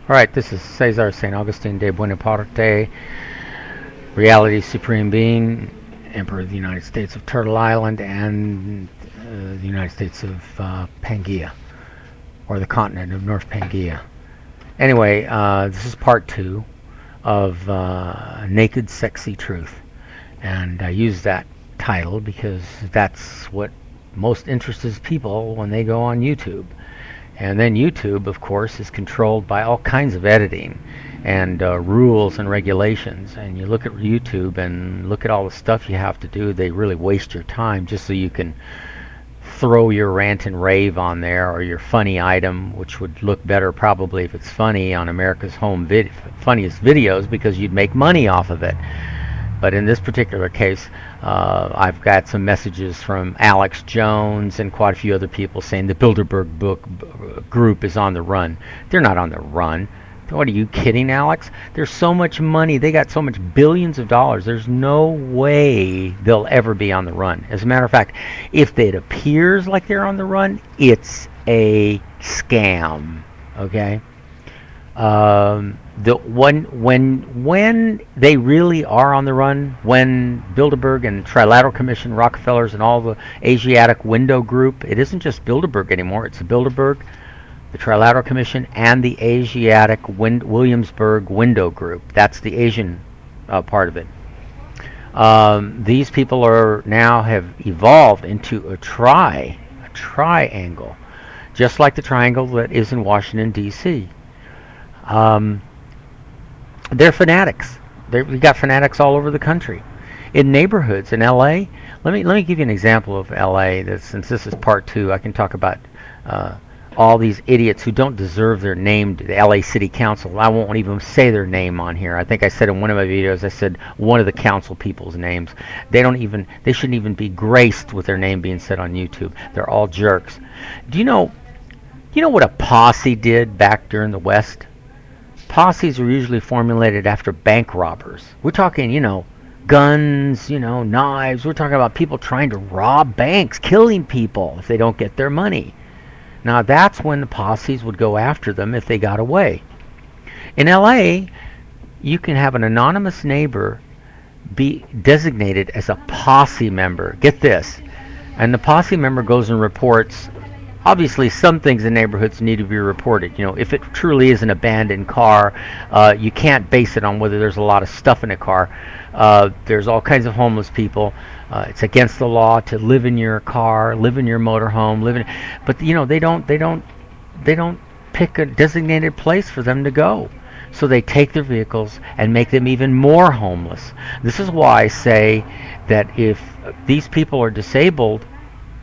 All right, this is Cesar St. Augustine de Buonaparte, reality supreme being, Emperor of the United States of Turtle Island and the United States of Pangaea, or the continent of North Pangaea. Anyway, this is part 2 of Naked Sexy Truth, and I use that title because that's what most interests people when they go on YouTube. And then YouTube, of course, is controlled by all kinds of editing and rules and regulations. And you look at YouTube and look at all the stuff you have to do. They really waste your time just so you can throw your rant and rave on there, or your funny item, which would look better probably if it's funny on America's funniest videos, because you'd make money off of it. But in this particular case, I've got some messages from Alex Jones and quite a few other people saying the Bilderberg book group is on the run. They're not on the run. What, are you kidding, Alex? There's so much money. They got so much billions of dollars. There's no way they'll ever be on the run. As a matter of fact, if it appears like they're on the run, it's a scam. Okay? When they really are on the run, when Bilderberg and Trilateral Commission, Rockefellers, and all the Asiatic Window Group, it isn't just Bilderberg anymore, it's the Bilderberg, the Trilateral Commission, and the Asiatic Williamsburg Window Group. That's the Asian part of it. These people are now have evolved into a triangle, just like the triangle that is in Washington, D.C. They're fanatics. We got fanatics all over the country. In neighborhoods in L.A., let me give you an example of L.A. Since this is part 2, I can talk about all these idiots who don't deserve their name to the L.A. City Council. I won't even say their name on here. I think I said in one of my videos, I said one of the council people's names. They shouldn't even be graced with their name being said on YouTube. They're all jerks. Do you know what a posse did back during the West? Posses are usually formulated after bank robbers. We're talking, guns, knives. We're talking about people trying to rob banks, killing people if they don't get their money. Now that's when the posses would go after them if they got away. In LA, you can have an anonymous neighbor be designated as a posse member. Get this. And the posse member goes and reports. Obviously, some things in neighborhoods need to be reported. If it truly is an abandoned car, you can't base it on whether there's a lot of stuff in a car. There's all kinds of homeless people. It's against the law to live in your car, live in your motorhome, but they don't pick a designated place for them to go. So they take their vehicles and make them even more homeless. This is why I say that if these people are disabled,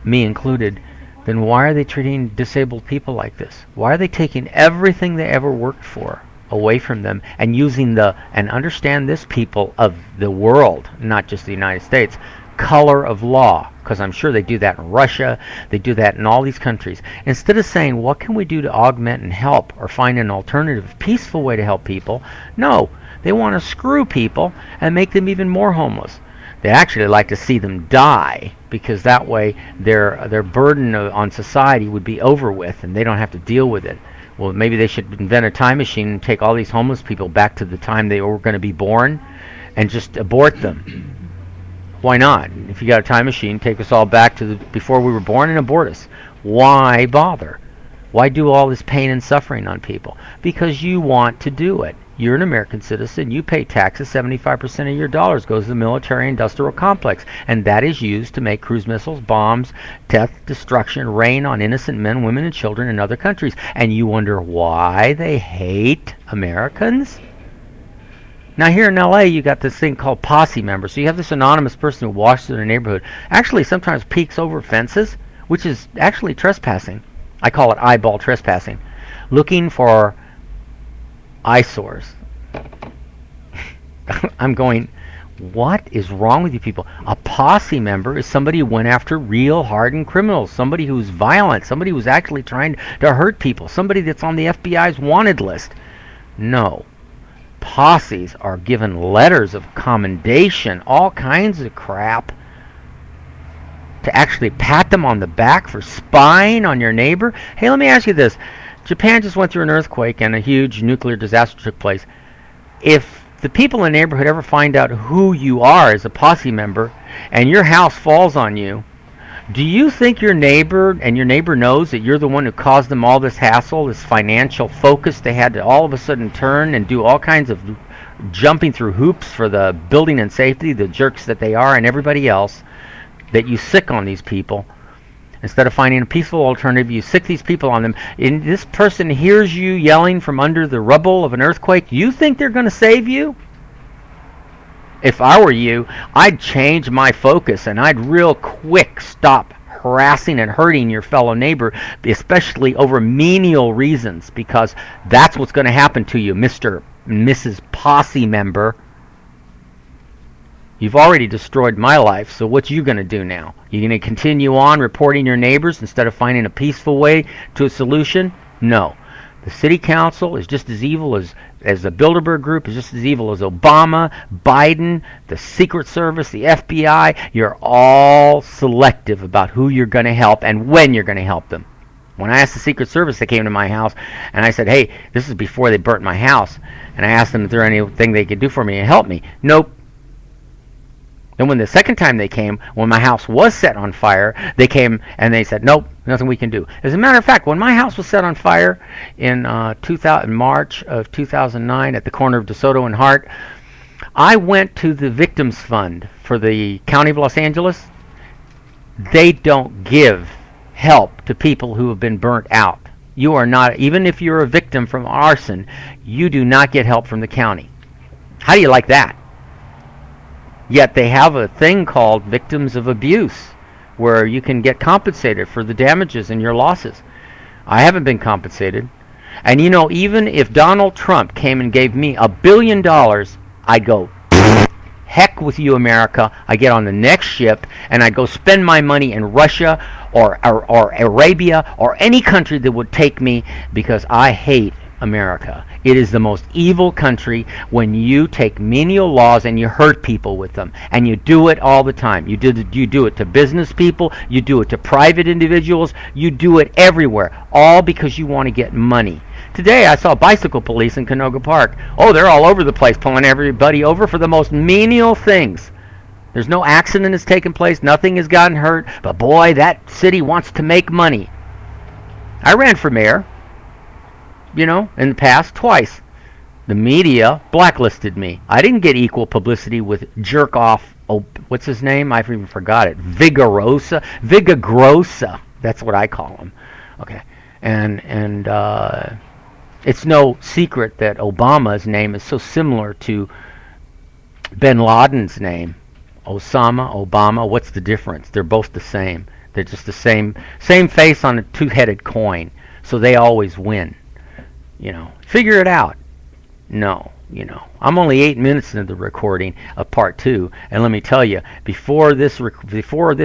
me included, then why are they treating disabled people like this? Why are they taking everything they ever worked for away from them and using and understand this, people of the world, not just the United States, color of law? Because I'm sure they do that in Russia, they do that in all these countries. Instead of saying, what can we do to augment and help or find an alternative, peaceful way to help people? No, they want to screw people and make them even more homeless. They actually like to see them die, because that way their burden on society would be over with and they don't have to deal with it. Well, maybe they should invent a time machine and take all these homeless people back to the time they were going to be born and just abort them. Why not? If you got a time machine, take us all back to before we were born and abort us. Why bother? Why do all this pain and suffering on people? Because you want to do it. You're an American citizen. You pay taxes. 75% of your dollars goes to the military-industrial complex, and that is used to make cruise missiles, bombs, death, destruction, rain on innocent men, women, and children in other countries. And you wonder why they hate Americans? Now here in LA, you got this thing called posse members. So you have this anonymous person who walks through the neighborhood, actually sometimes peeks over fences, which is actually trespassing. I call it eyeball trespassing, looking for eyesores. I'm going, what is wrong with you people? A posse member is somebody who went after real hardened criminals, somebody who's violent, somebody who's actually trying to hurt people, somebody that's on the FBI's wanted list. No. Posses are given letters of commendation, all kinds of crap, to actually pat them on the back for spying on your neighbor. Hey, let me ask you this. Japan just went through an earthquake and a huge nuclear disaster took place. If the people in the neighborhood ever find out who you are as a posse member and your house falls on you, do you think your neighbor knows that you're the one who caused them all this hassle, this financial focus they had to all of a sudden turn and do all kinds of jumping through hoops for the building and safety, the jerks that they are, and everybody else, that you sick on these people? Instead of finding a peaceful alternative, you sick these people on them. And this person hears you yelling from under the rubble of an earthquake. You think they're going to save you? If I were you, I'd change my focus and I'd real quick stop harassing and hurting your fellow neighbor, especially over menial reasons, because that's what's going to happen to you, Mr. and Mrs. Posse member. You've already destroyed my life, so what you going to do now? You going to continue on reporting your neighbors instead of finding a peaceful way to a solution? No. The city council is just as evil as the Bilderberg group, is just as evil as Obama, Biden, the Secret Service, the FBI. You're all selective about who you're going to help and when you're going to help them. When I asked the Secret Service, they came to my house, and I said, hey, this is before they burnt my house, and I asked them if there anything they could do for me and help me. Nope. Then when the second time they came, when my house was set on fire, they came and they said, nope, nothing we can do. As a matter of fact, when my house was set on fire in March of 2009 at the corner of DeSoto and Hart, I went to the Victims Fund for the County of Los Angeles. They don't give help to people who have been burnt out. You are not, even if you're a victim from arson, you do not get help from the county. How do you like that? Yet they have a thing called victims of abuse, where you can get compensated for the damages and your losses. I haven't been compensated. And you know, even if Donald Trump came and gave me $1 billion, I'd go, heck with you, America. I get on the next ship and I go spend my money in Russia or Arabia or any country that would take me, because I hate America. It is the most evil country when you take menial laws and you hurt people with them, and you do it all the time. You do it to business people, you do it to private individuals, you do it everywhere, all because you want to get money. Today I saw bicycle police in Canoga Park. Oh, they're all over the place, pulling everybody over for the most menial things. There's no accident that's taken place, nothing has gotten hurt, but boy, that city wants to make money. I ran for mayor, in the past, twice. The media blacklisted me. I didn't get equal publicity with jerk off, what's his name? I've even forgot it. Vigagrosa. That's what I call him. Okay. And it's no secret that Obama's name is so similar to Bin Laden's name. Osama, Obama, what's the difference? They're both the same. They're just the same face on a two-headed coin. So they always win. Figure it out. No, I'm only 8 minutes into the recording of part 2, and let me tell you, before this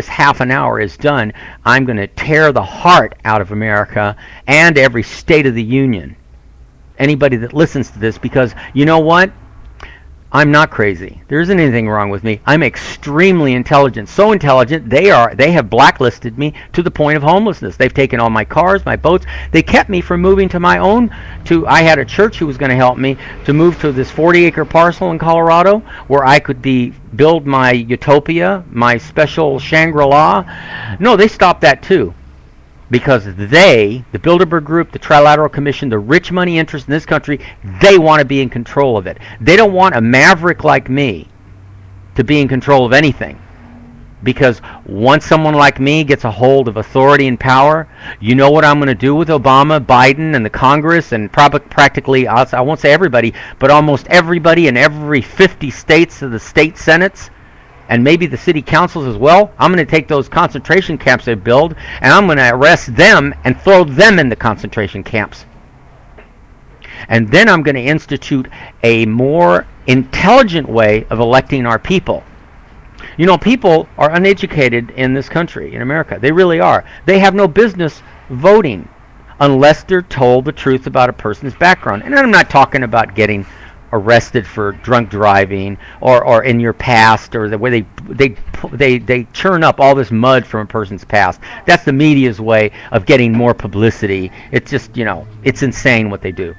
half an hour is done, I'm going to tear the heart out of America and every state of the union. Anybody that listens to this, because you know what? I'm not crazy. There isn't anything wrong with me. I'm extremely intelligent. So intelligent, they have blacklisted me to the point of homelessness. They've taken all my cars, my boats. They kept me from moving to my own. I had a church who was going to help me to move to this 40-acre parcel in Colorado where I could build my utopia, my special Shangri-La. No, they stopped that too. Because the Bilderberg Group, the Trilateral Commission, the rich money interests in this country, they want to be in control of it. They don't want a maverick like me to be in control of anything. Because once someone like me gets a hold of authority and power, you know what I'm going to do with Obama, Biden, and the Congress, and practically, I won't say everybody, but almost everybody in every 50 states of the state senates, and maybe the city councils as well. I'm going to take those concentration camps they build, and I'm going to arrest them and throw them in the concentration camps. And then I'm going to institute a more intelligent way of electing our people. People are uneducated in this country, in America. They really are. They have no business voting unless they're told the truth about a person's background. And I'm not talking about getting arrested for drunk driving, or in your past, or the way they churn up all this mud from a person's past. That's the media's way of getting more publicity. It's just, it's insane what they do.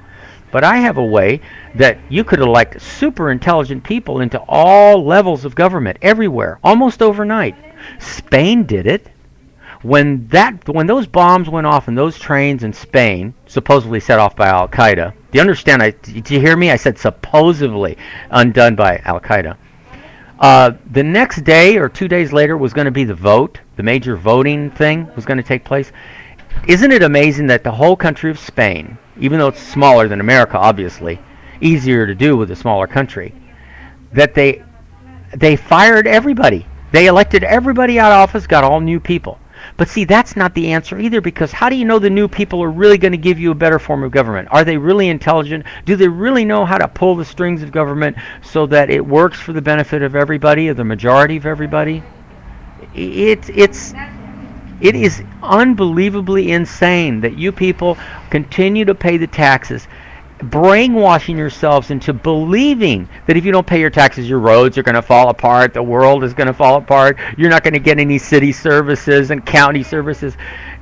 But I have a way that you could elect super intelligent people into all levels of government everywhere, almost overnight. Spain did it. When those bombs went off in those trains in Spain, supposedly set off by Al Qaeda. Do you understand? Did you hear me? I said supposedly undone by Al Qaeda. The next day or 2 days later was going to be the vote. The major voting thing was going to take place. Isn't it amazing that the whole country of Spain, even though it's smaller than America, obviously, easier to do with a smaller country, that they fired everybody. They elected everybody out of office, got all new people. But see, that's not the answer either, because how do you know the new people are really going to give you a better form of government? Are they really intelligent? Do they really know how to pull the strings of government so that it works for the benefit of everybody, or the majority of everybody? It is unbelievably insane that you people continue to pay the taxes, brainwashing yourselves into believing that if you don't pay your taxes, your roads are going to fall apart, the world is going to fall apart, you're not going to get any city services and county services.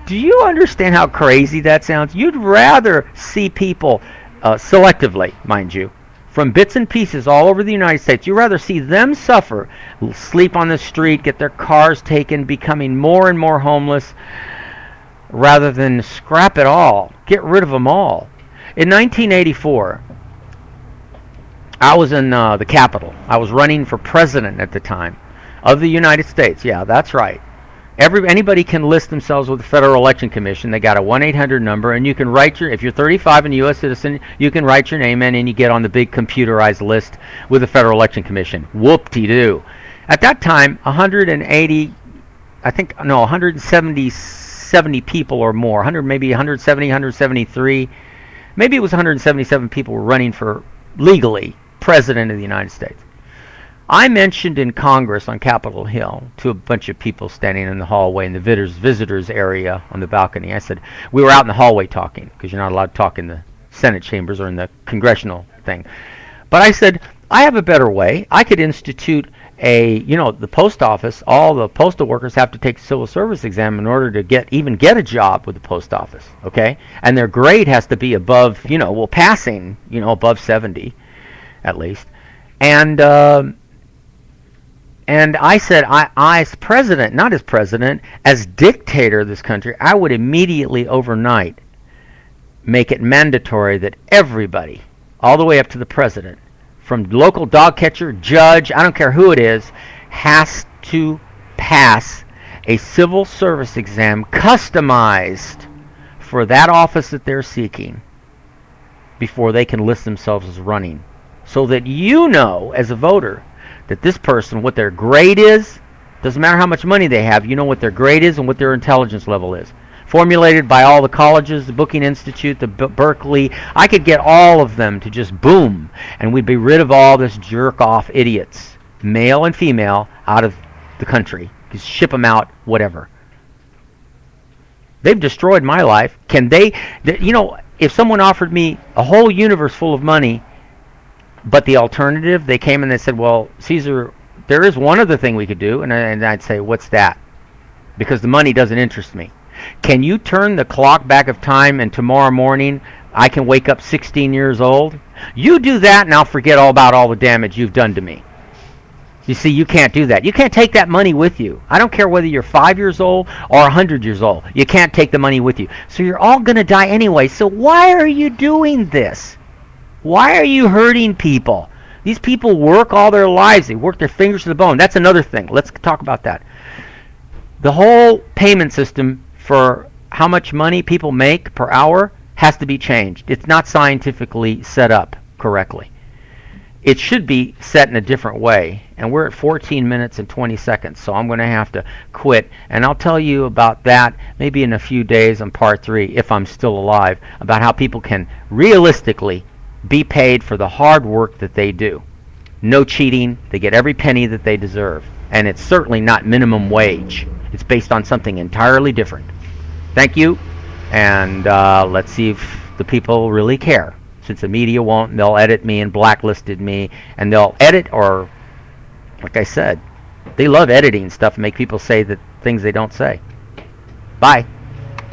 Do you understand how crazy that sounds? You'd rather see people, selectively, mind you, from bits and pieces all over the United States, you'd rather see them suffer, sleep on the street, get their cars taken, becoming more and more homeless, rather than scrap it all, get rid of them all. In 1984, I was in the Capitol. I was running for president at the time of the United States. Yeah, that's right. Anybody can list themselves with the Federal Election Commission. They got a 1-800 number, and you can write if you're 35 and a U.S. citizen, you can write your name in, and you get on the big computerized list with the Federal Election Commission. Whoop-de-doo. At that time, 170 people or more, maybe 170, 173. Maybe it was 177 people were running for, legally, President of the United States. I mentioned in Congress on Capitol Hill to a bunch of people standing in the hallway in the visitors area on the balcony. I said, we were out in the hallway talking, because you're not allowed to talk in the Senate chambers or in the congressional thing. But I said, I have a better way. I could institute the post office, all the postal workers have to take the civil service exam in order to get a job with the post office, okay? And their grade has to be above, passing, above 70 at least. And I said, I as president, not as president, as dictator of this country, I would immediately overnight make it mandatory that everybody, all the way up to the president, from local dog catcher, judge, I don't care who it is, has to pass a civil service exam customized for that office that they're seeking before they can list themselves as running. So that you know, as a voter, that this person, what their grade is, doesn't matter how much money they have, you know what their grade is and what their intelligence level is. Formulated by all the colleges, the Booking Institute, the Berkeley. I could get all of them to just boom, and we'd be rid of all this jerk-off idiots, male and female, out of the country. Just ship them out, whatever. They've destroyed my life. Can they, if someone offered me a whole universe full of money, but the alternative, they came and they said, well, Caesar, there is one other thing we could do, and I'd say, what's that? Because the money doesn't interest me. Can you turn the clock back of time and tomorrow morning I can wake up 16 years old? You do that and I'll forget all about all the damage you've done to me. You see, you can't do that. You can't take that money with you. I don't care whether you're 5 years old or 100 years old. You can't take the money with you. So you're all going to die anyway. So why are you doing this? Why are you hurting people? These people work all their lives. They work their fingers to the bone. That's another thing. Let's talk about that. The whole payment system for how much money people make per hour has to be changed. It's not scientifically set up correctly. It should be set in a different way. And we're at 14 minutes and 20 seconds, so I'm going to have to quit. And I'll tell you about that maybe in a few days on part 3, if I'm still alive, about how people can realistically be paid for the hard work that they do. No cheating. They get every penny that they deserve. And it's certainly not minimum wage. It's based on something entirely different. Thank you, and let's see if the people really care. instance, the media won't, and they'll edit me and blacklisted me, and they'll edit, or like I said, they love editing stuff and make people say that things they don't say. Bye.